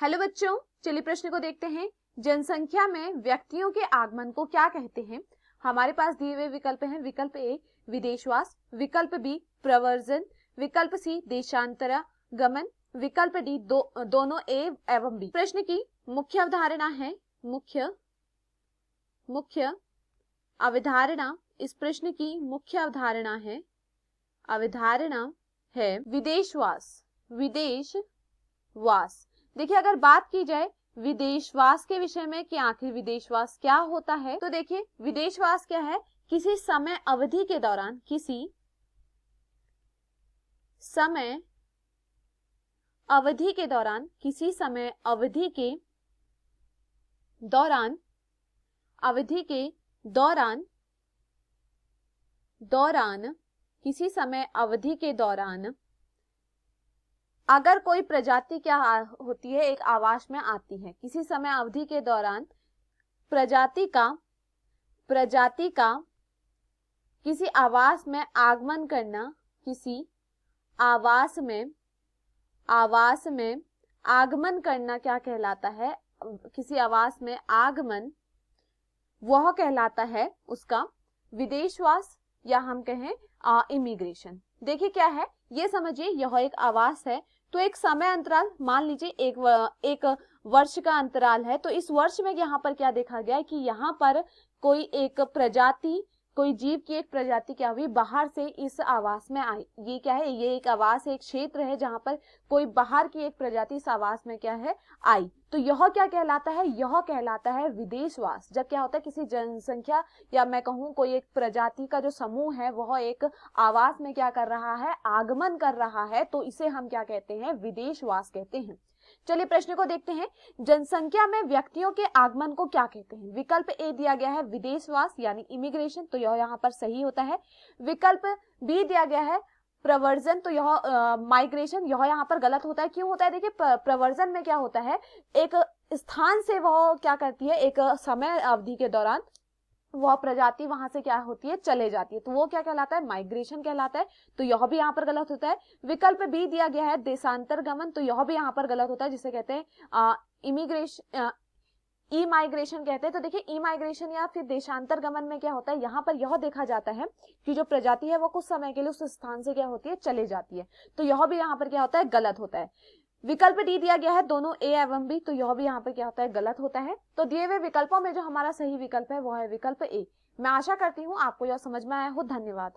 Hello बच्चों, चलिए प्रश्न को देखते हैं। जनसंख्या में व्यक्तियों के आगमन को क्या कहते हैं? हमारे पास दिए हुए विकल्प हैं। विकल्प ए विदेशवास, विकल्प बी प्रव्रजन, विकल्प सी देशांतरगमन, विकल्प डी दोनों ए एवं बी। प्रश्न की मुख्य अवधारणा है मुख्य अवधारणा इस प्रश्न की मुख्य अवधारणा है विदेशवास। देखिए, अगर बात की जाए विदेशवास के विषय में कि आखिर विदेशवास क्या होता है, तो देखिए विदेशवास क्या है? किसी समय अवधि के दौरान अगर कोई प्रजाति क्या होती है, एक आवास में आती है, किसी समय अवधि के दौरान प्रजाति का किसी आवास में आगमन करना, किसी आवास में आगमन करना क्या कहलाता है? किसी आवास में आगमन, वह कहलाता है उसका विदेशवास, या हम कहें इमिग्रेशन। देखिए क्या है, ये समझिए यह एक आवास है, तो एक समय अंतराल मान लीजिए एक वर्ष का अंतराल है। तो इस वर्ष में यहाँ पर क्या देखा गया है कि यहाँ पर कोई जीव की एक प्रजाति क्या हुई, बाहर से इस आवास में आई। ये क्या है? ये एक आवास है, एक क्षेत्र है जहां पर कोई बाहर की एक प्रजाति इस आवास में क्या है, आई। तो यह क्या कहलाता है? यह कहलाता है विदेशवास। जब क्या होता है, किसी जनसंख्या या मैं कहूं कोई एक प्रजाति का जो समूह है वह एक आवास में क्या कर रहा है, आगमन कर रहा है, तो इसे हम क्या कहते हैं? विदेशवास कहते हैं। चलिए प्रश्न को देखते हैं। जनसंख्या में व्यक्तियों के आगमन को क्या कहते हैं? विकल्प ए दिया गया है विदेशवास यानी इमिग्रेशन, तो यह यहाँ पर सही होता है। विकल्प बी दिया गया है प्रव्रजन, तो यह माइग्रेशन, यह यहाँ पर गलत होता है। क्यों होता है? देखिए प्रव्रजन में क्या होता है, एक स्थान से वह क्या करती है, एक समय अवधि के दौरान वह प्रजाति वहां से क्या होती है, चले जाती है, तो वो क्या कहलाता है? माइग्रेशन कहलाता है। तो यह भी यहाँ पर गलत होता है। विकल्प बी दिया गया है देशांतरगमन, तो यह भी यहाँ पर गलत होता है, जिसे कहते हैं ई माइग्रेशन कहते हैं। तो देखिए ई माइग्रेशन या फिर देशांतरगमन में क्या होता है, यहाँ पर यह देखा जाता है कि जो प्रजाति है वो कुछ समय के लिए उस स्थान से क्या होती है, चले जाती है। तो यह भी यहाँ पर क्या होता है, गलत होता है। विकल्प डी दिया गया है दोनों ए एवं बी, तो यह भी यहाँ पर क्या होता है, गलत होता है। तो दिए हुए विकल्पों में जो हमारा सही विकल्प है वह है विकल्प ए। मैं आशा करती हूँ आपको यह समझ में आया हो। धन्यवाद।